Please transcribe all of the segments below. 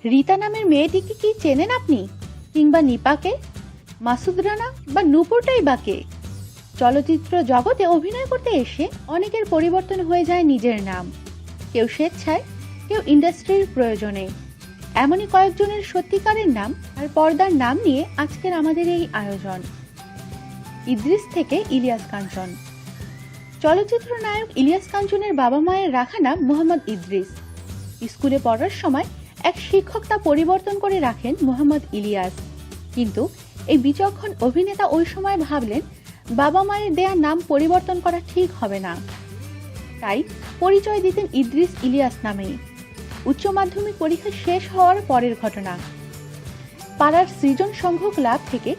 রীতা নামের মেয়েটিকে কি চেনেন আপনি? কিংবা নিপাকে, মাসুদ রানা বা নূপুরটাই বা কে? চলচ্চিত্র জগতে অভিনয় করতে এসে অনেকের পরিবর্তন হয়ে যায় নিজের নাম, কেউ স্বেচ্ছায়, কেউ ইন্ডাস্ট্রির প্রয়োজনে। এমনই কয়েকজনের সত্যিকারের নাম আর পর্দার নাম নিয়ে আজকের আমাদের এই আয়োজন। ইদ্রিস থেকে ইলিয়াস কাঞ্চন। চলচ্চিত্র নায়ক ইলিয়াস কাঞ্চনের বাবা মায়ের রাখা নাম মোহাম্মদ ইদ্রিস। স্কুলে পড়ার সময় এক শিক্ষক তা পরিবর্তন করে রাখেন মোহাম্মদ ইলিয়াস। কিন্তু এই বিচক্ষণ অভিনেতা ওই সময় ভাবলেন বাবা মায়ের দেয়া নাম পরিবর্তন করা ঠিক হবে না, তাই পরিচয় দিতেন ইদ্রিস ইলিয়াস নামেই। উচ্চ মাধ্যমিক পরীক্ষা শেষ হওয়ার পরের ঘটনা। পাড়ার সৃজন সংঘ ক্লাব থেকে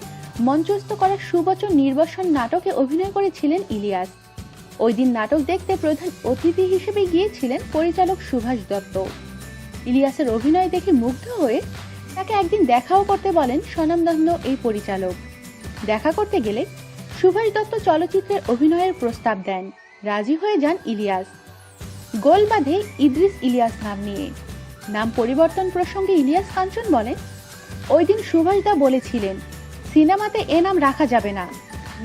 মঞ্চস্থ করা সুবচন নির্বাসন নাটকে অভিনয় করেছিলেন ইলিয়াস। ওই দিন নাটক দেখতে প্রধান অতিথি হিসেবে গিয়েছিলেন পরিচালক সুভাষ দত্ত। ইলিয়াসের অভিনয় দেখে মুগ্ধ হয়ে তাকে একদিন দেখাও করতে বলেন স্বনামধন্য এই পরিচালক। দেখা করতে গেলে সুভাষ দত্ত চলচ্চিত্রের অভিনয়ের প্রস্তাব দেন। রাজি হয়ে যান ইলিয়াস। গোল বাঁধে ইদ্রিস ইলিয়াস নাম নিয়ে। নাম পরিবর্তন প্রসঙ্গে ইলিয়াস কাঞ্চন বলেন, ওই দিন সুভাষদা বলেছিলেন সিনেমাতে এ নাম রাখা যাবে না,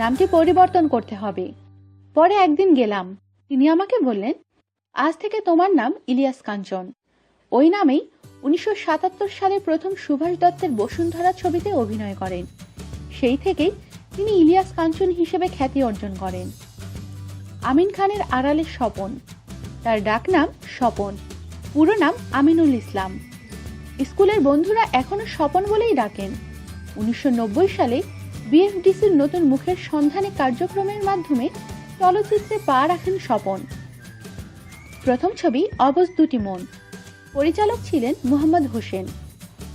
নামটি পরিবর্তন করতে হবে। পরে একদিন গেলাম, তিনি আমাকে বললেন আজ থেকে তোমার নাম ইলিয়াস কাঞ্চন। ওই নামেই 1977 সালে প্রথম সুভাষ দত্তের বসুন্ধরা ছবিতে অভিনয় করেন। সেই থেকেই তিনি ইলিয়াস কাঞ্চন হিসেবে খ্যাতি অর্জন করেন। আমিন খানের আড়ালের স্বপন। তার ডাকনাম স্বপন, পুরো নাম আমিনুল ইসলাম। স্কুলের বন্ধুরা এখনো স্বপন বলেই ডাকেন। 1990 সালে বিএফডিসির নতুন মুখের সন্ধানে কার্যক্রমের মাধ্যমে চলচ্চিত্রে পা রাখেন স্বপন। প্রথম ছবি অবশ দুটি মন। পরিচালক ছিলেন মোহাম্মদ হোসেন।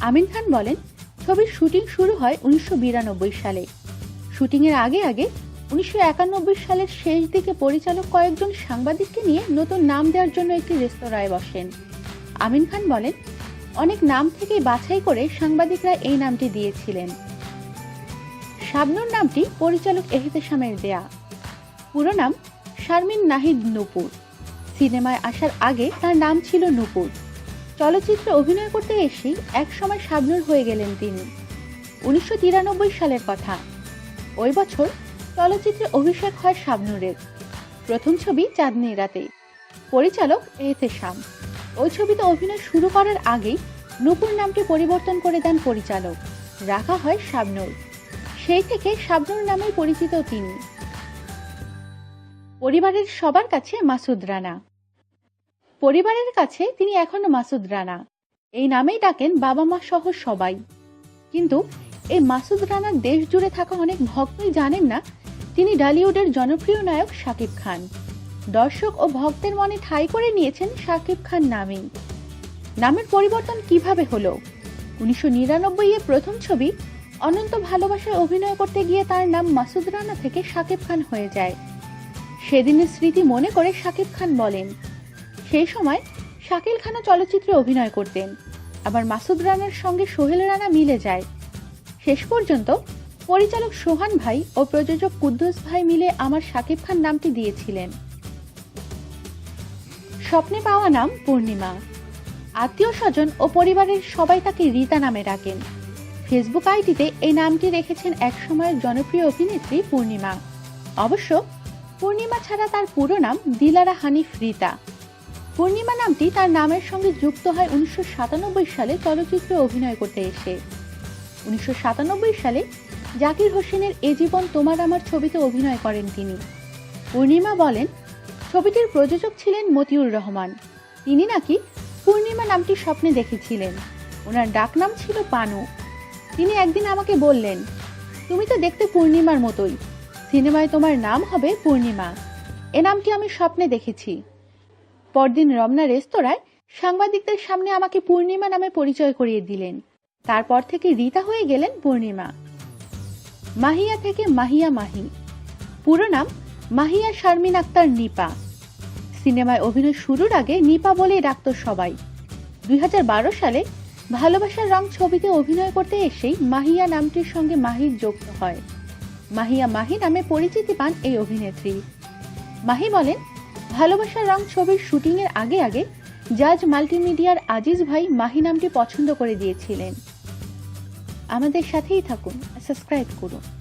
আমিন খান বলেন, ছবির শুটিং শুরু হয় 1992 সালে। শুটিংয়ের আগে আগে 1991 সালের শেষ দিকে পরিচালক কয়েকজন সাংবাদিককে নিয়ে নতুন নাম দেওয়ার জন্য একটি রেস্তোরাঁয় বসেন। আমিন খান বলেন, অনেক নাম থেকে বাছাই করে সাংবাদিকরা এই নামটি দিয়েছিলেন। শাবনূর নামটি পরিচালক এহতেশামের দেয়া। পুরো নাম শারমিন নাহিদ নূপুর। সিনেমায় আসার আগে তার নাম ছিল নূপুর। চলচ্চিত্রে অভিনয় করতে এসেই একসময় শাবনূর হয়ে গেলেন তিনি। 1993 সালের কথা। ওই বছর চলচ্চিত্রে অভিষেক হয় শাবনূরের। প্রথম ছবি চাঁদনি রাতে। পরিচালক এহতেশাম। ওই ছবিতে অভিনয় শুরু করার আগেই নূপুর নামটি পরিবর্তন করে দেন পরিচালক, রাখা হয় শাবনূর। সেই থেকে শাবনূর নামেই পরিচিত তিনি। পরিবারের সবার কাছে মাসুদ রানা। পরিবারের কাছে তিনি এখনো মাসুদ রানা, এই নামেই ডাকেন বাবা মা সহ সবাই। কিন্তু এই মাসুদ রানার দেশ জুড়ে থাকা অনেক ভক্তই জানেন না তিনি ঢালিউডের জনপ্রিয় নায়ক শাকিব খান। দর্শক ও ভক্তের মনে ঠাঁই করে নিয়েছেন শাকিব খান নামেই। নামের পরিবর্তন কিভাবে হলো? 1999-এ প্রথম ছবি অনন্ত ভালোবাসায় অভিনয় করতে গিয়ে তার নাম মাসুদ রানা থেকে শাকিব খান হয়ে যায়। সেদিনের স্মৃতি মনে করে শাকিব খান বলেন, সেই সময় শাকিল খানও চলচ্চিত্রে অভিনয় করতেন, আবার মাসুদ রানার সঙ্গে সোহেল রানা মিলে যায়। শেষ পর্যন্ত পরিচালক সোহান ভাই ও প্রযোজক কুদ্দুস ভাই মিলে আমার শাকিব খান নামটি দিয়েছিলেন। স্বপ্নে পাওয়া নাম পূর্ণিমা। আত্মীয় স্বজন ও পরিবারের সবাই তাকে রীতা নামে ডাকেন। ফেসবুক আইডিতে এই নামটি রেখেছেন একসময়ের জনপ্রিয় অভিনেত্রী পূর্ণিমা। অবশ্য পূর্ণিমা ছাড়া তার পুরো নাম দিলারা হানিফ রীতা। পূর্ণিমা নামটি তার নামের সঙ্গে যুক্ত হয় 1997 সালে চলচ্চিত্রে অভিনয় করতে এসে। 1997 সালে জাকির হোসেনের এ জীবন তোমার আমার ছবিতে অভিনয় করেন তিনি। পূর্ণিমা বলেন, ছবিটির প্রযোজক ছিলেন মতিউর রহমান। তিনি নাকি পূর্ণিমা নামটি স্বপ্নে দেখেছিলেন। ওনার ডাকনাম ছিল পানু। তিনি একদিন আমাকে বললেন, তুমি তো দেখতে পূর্ণিমার মতোই, সিনেমায় তোমার নাম হবে পূর্ণিমা। এ নামটি আমি স্বপ্নে দেখেছি। পরদিন রমনা রেস্তোরাঁয় সাংবাদিকদের সামনে আমাকে পূর্ণিমা নামে পরিচয় করিয়ে দিলেন। তারপর থেকে রীতা হয়ে গেলেন পূর্ণিমা। মাহিয়া থেকে মাহিয়া মাহি। পুরো নাম মাহিয়া শারমিন আক্তার নিপা। সিনেমায় অভিনয় শুরুর আগে নিপা বলেই ডাকত সবাই। 2012 সালে ভালোবাসার রং ছবিতে অভিনয় করতে এসেই মাহিয়া নামটির সঙ্গে মাহির যুক্ত হয়। মাহিয়া মাহি নামে পরিচিতি পান এই অভিনেত্রী। মাহি বলেন, ভালোবাসার রং ছবির শুটিং এর আগে আগে জাজ মাল্টিমিডিয়ার আজিজ ভাই মাহি নামটি পছন্দ করে দিয়েছিলেন। আমাদের সাথেই থাকুন, সাবস্ক্রাইব করুন।